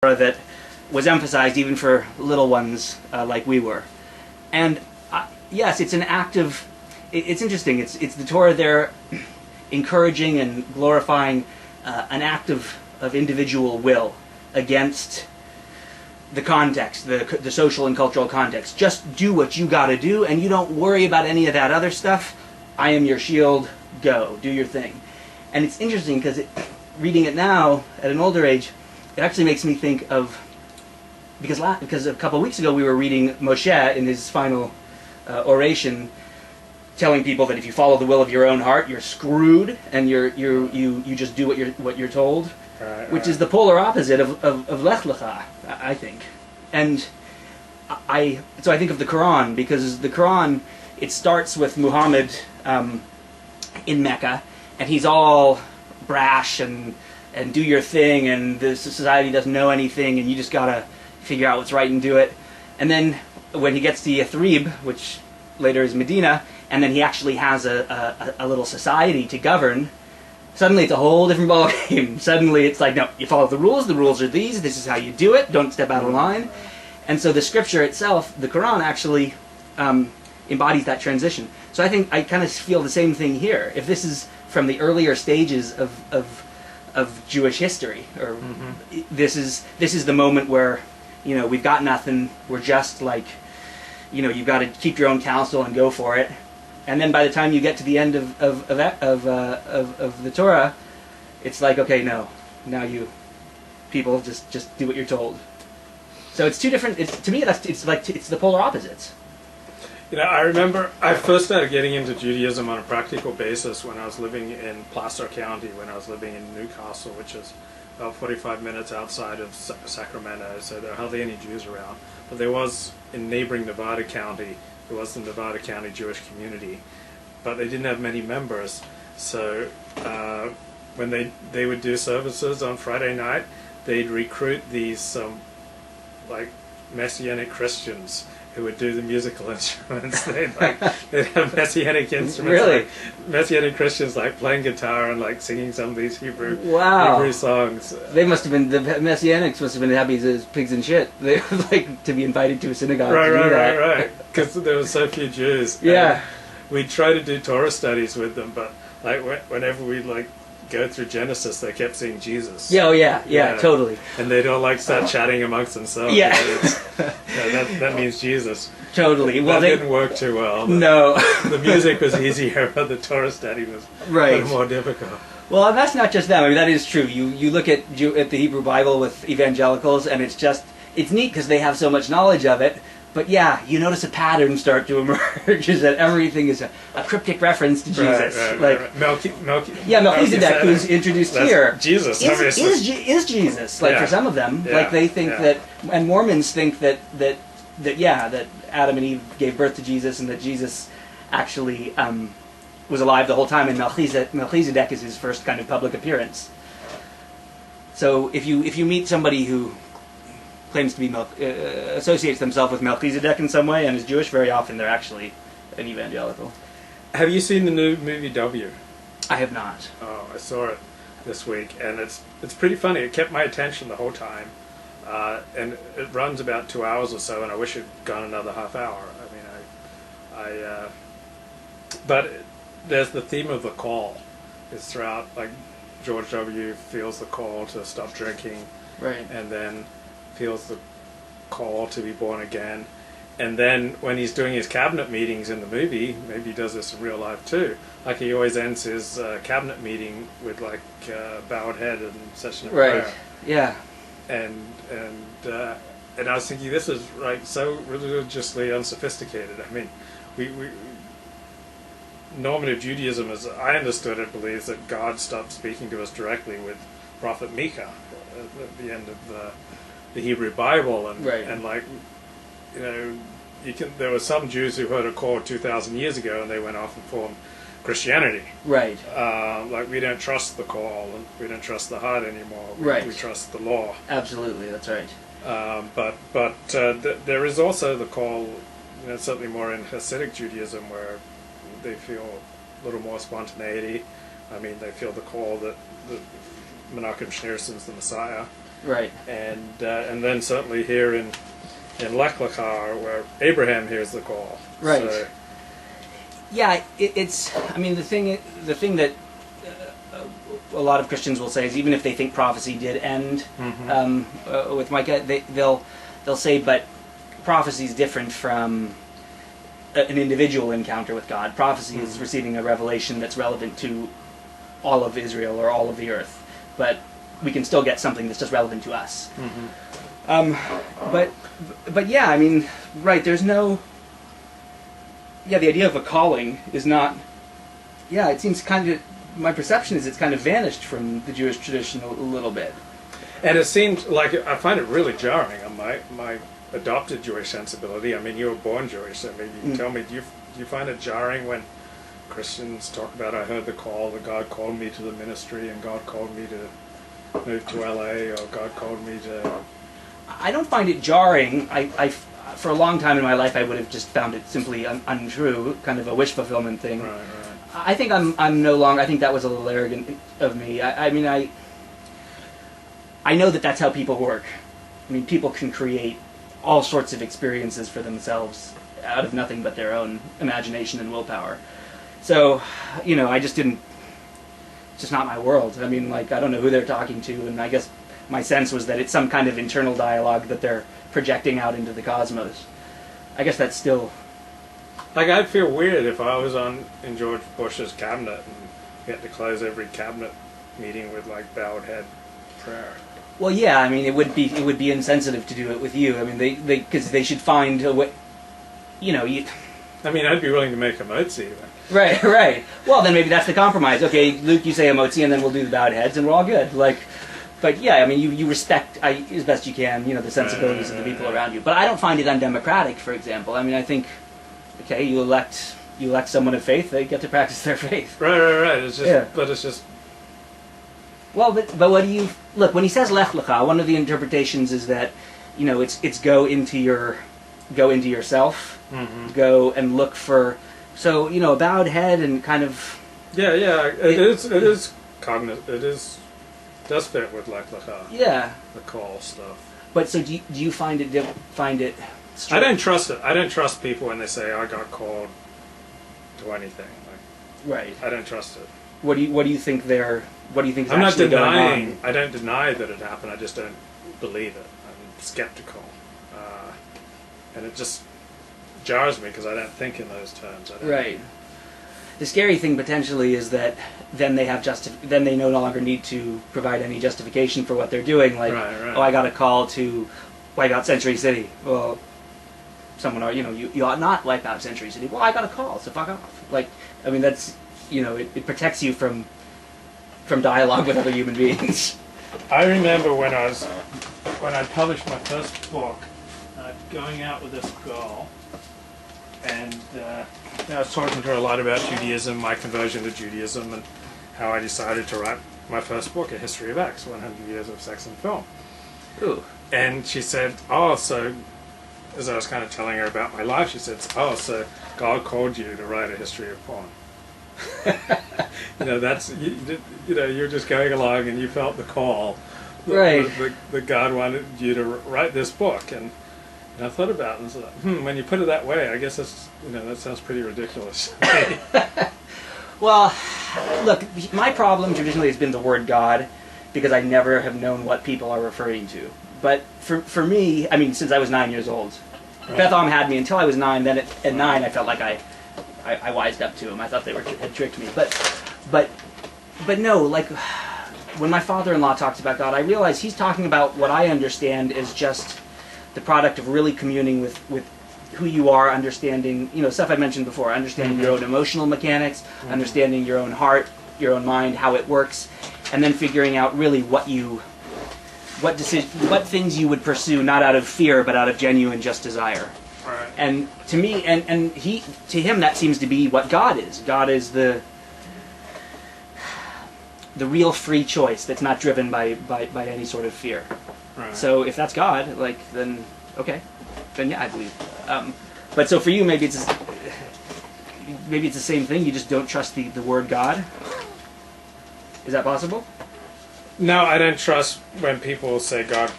that was emphasized even for little ones like we were. And yes, it's an act of, it's interesting, it's the Torah there encouraging and glorifying an act of individual will against the context, the social and cultural context. Just do what you gotta do and you don't worry about any of that other stuff. I am your shield, go, do your thing. And it's interesting because reading it now at an older age, it actually makes me think of, because a couple of weeks ago we were reading Moshe in his final oration, telling people that if you follow the will of your own heart, you're screwed, and you just do what you're told, which is the polar opposite of Lech Lecha, I think. And so I think of the Quran, because the Quran, it starts with Muhammad in Mecca, and he's all brash and do your thing, and the society doesn't know anything, and you just gotta figure out what's right and do it. And then when he gets to Yathrib, which later is Medina, and then he actually has a little society to govern, suddenly it's a whole different ballgame. Suddenly it's like, no, you follow the rules are these, this is how you do it, don't step out of line. And so the scripture itself, the Quran, actually embodies that transition. So I think I kind of feel the same thing here. If this is from the earlier stages of Jewish history, or this is the moment where, you know, we've got nothing, we're just like, you know, you've got to keep your own counsel and go for it. And then by the time you get to the end of the Torah, it's like, okay, no, now you people just do what you're told. So it's two different. To me, it's the polar opposites. You know, I remember I first started getting into Judaism on a practical basis when I was living in Placer County, when I was living in Newcastle, which is about 45 minutes outside of Sacramento, so there are hardly any Jews around. But there was, in neighboring Nevada County, there was the Nevada County Jewish community, but they didn't have many members. So when they would do services on Friday night, they'd recruit these like Messianic Christians who would do the musical instruments. They'd have Messianic instruments, really? like Messianic Christians, like playing guitar and like singing some of these Hebrew songs. They must have been, the Messianics must have been happy as pigs in shit. They would like to be invited to a synagogue. Right. Because there were so few Jews. Yeah. We'd try to do Torah studies with them, but like whenever we'd like go through Genesis, they kept seeing Jesus. Yeah, yeah, totally. And they'd all like start chatting amongst themselves. Yeah. That means Jesus. Totally. Well, that didn't work too well. No. The music was easier, but the Torah study was a little more difficult. Well, and that's not just them. I mean, that is true. You look at the Hebrew Bible with evangelicals, and it's neat because they have so much knowledge of it. But yeah, you notice a pattern start to emerge, is that everything is a cryptic reference to Jesus. Melchizedek, who's introduced here, Jesus, is Jesus. Like for some of them, like they think that, and Mormons think that Adam and Eve gave birth to Jesus, and that Jesus actually was alive the whole time, and Melchizedek is his first kind of public appearance. So if you meet somebody who claims to be associates themselves with Melchizedek in some way and is Jewish, very often they're actually an evangelical. Have you seen the new movie W? I have not. Oh, I saw it this week, and it's pretty funny. It kept my attention the whole time, and it runs about 2 hours or so, and I wish it had gone another half hour. I mean, but there's the theme of the call. It's throughout, like George W. feels the call to stop drinking, right, and then feels the call to be born again, and then when he's doing his cabinet meetings in the movie, maybe he does this in real life too, like he always ends his cabinet meeting with like bowed head and session of prayer. Yeah. And I was thinking, this is like so religiously unsophisticated. I mean, we normative Judaism, as I understood it, believes that God stopped speaking to us directly with Prophet Micah at the end of the Hebrew Bible, and like, you know, there were some Jews who heard a call 2,000 years ago and they went off and formed Christianity. Right. Like, we don't trust the call, and we don't trust the heart anymore. We trust the law. Absolutely, that's right. But there is also the call, you know, certainly more in Hasidic Judaism, where they feel a little more spontaneity. I mean, they feel the call that Menachem Schneerson's the Messiah. Right. and then certainly here in Lech Lecha, where Abraham hears the call. Right. So, Yeah, it's. I mean, the thing that a lot of Christians will say is even if they think prophecy did end with Micah, they'll say, but prophecy is different from an individual encounter with God. Prophecy is receiving a revelation that's relevant to all of Israel or all of the earth, but we can still get something that's just relevant to us. But yeah, I mean, right? There's no. Yeah, the idea of a calling is not. Yeah, it seems kind of. My perception is it's kind of vanished from the Jewish tradition a little bit. and it seems like I find it really jarring on my adopted Jewish sensibility. I mean, you were born Jewish, so maybe you can tell me, do you find it jarring when Christians talk about, I heard the call, that God called me to the ministry, and God called me to move to LA, or God called me to... I don't find it jarring. I for a long time in my life, I would have just found it simply untrue, kind of a wish fulfillment thing. Right. I think I'm no longer. I think that was a little arrogant of me. I mean, I know that that's how people work. I mean, people can create all sorts of experiences for themselves out of nothing but their own imagination and willpower. So, I just didn't. It's just not my world. I mean, like, I don't know who they're talking to, and I guess my sense was that it's some kind of internal dialogue that they're projecting out into the cosmos. I guess that's still... Like, I'd feel weird if I was in George Bush's cabinet and we had to close every cabinet meeting with, like, bowed head prayer. Well, yeah, I mean, it would be insensitive to do it with you. I mean, because they should find a way, I mean, I'd be willing to make a motzi even. Right. Well, then maybe that's the compromise. Okay, Luke, you say a motzi, and then we'll do the bowed heads, and we're all good. But yeah, I mean, you respect as best you can, the sensibilities of the people around you. But I don't find it undemocratic, for example. I mean, I think, okay, you elect someone of faith, they get to practice their faith. Right. It's just, but it's just. Well, but what do you look when he says lech lecha? One of the interpretations is that, it's go into yourself, go and look for. So a bowed head and kind of. Yeah. It is cognitive. It does fit with lech lecha. Yeah. The call stuff. But so do you find it I don't trust it. I don't trust people when they say I got called to anything. Right. I don't trust it. What do you think they're? What do you think is I'm not actually denying. going on? I don't deny that it happened. I just don't believe it. I'm skeptical, and it just jars me because I don't think in those terms. Right. The scary thing potentially is that then they no longer need to provide any justification for what they're doing. Like, Right. oh, I got a call to wipe out Century City. Well, someone, you ought not wipe out Century City. Well, I got a call, so fuck off. Like, I mean, that's, it protects you from dialogue with other human beings. I remember when I published my first book, going out with this girl, and I was talking to her a lot about Judaism, my conversion to Judaism, and how I decided to write my first book, A History of X, 100 Years of Sex and Film. Ooh. And she said, so, as I was kind of telling her about my life, she said, so God called you to write a history of porn. That's, you're just going along and you felt the call. Right. That God wanted you to write this book. And I thought about it and said, when you put it that way, I guess that's, that sounds pretty ridiculous. Well, look, my problem traditionally has been the word God, because I never have known what people are referring to. But for me, I mean, since I was 9 years old, right. Beth Am had me until I was 9. Then at 9, I felt like I wised up to him. I thought they had tricked me. But no, like when my father-in-law talks about God, I realize he's talking about what I understand is just the product of really communing with who you are, understanding, stuff I mentioned before, understanding your own emotional mechanics, understanding your own heart, your own mind, how it works, and then figuring out really what things you would pursue, not out of fear, but out of genuine just desire. Right. And to me, to him, that seems to be what God is. God is the real free choice that's not driven by any sort of fear. Right. So if that's God, then okay, then yeah, I believe. But so for you, maybe it's the same thing. You just don't trust the word God. Is that possible? No, I don't trust when people say God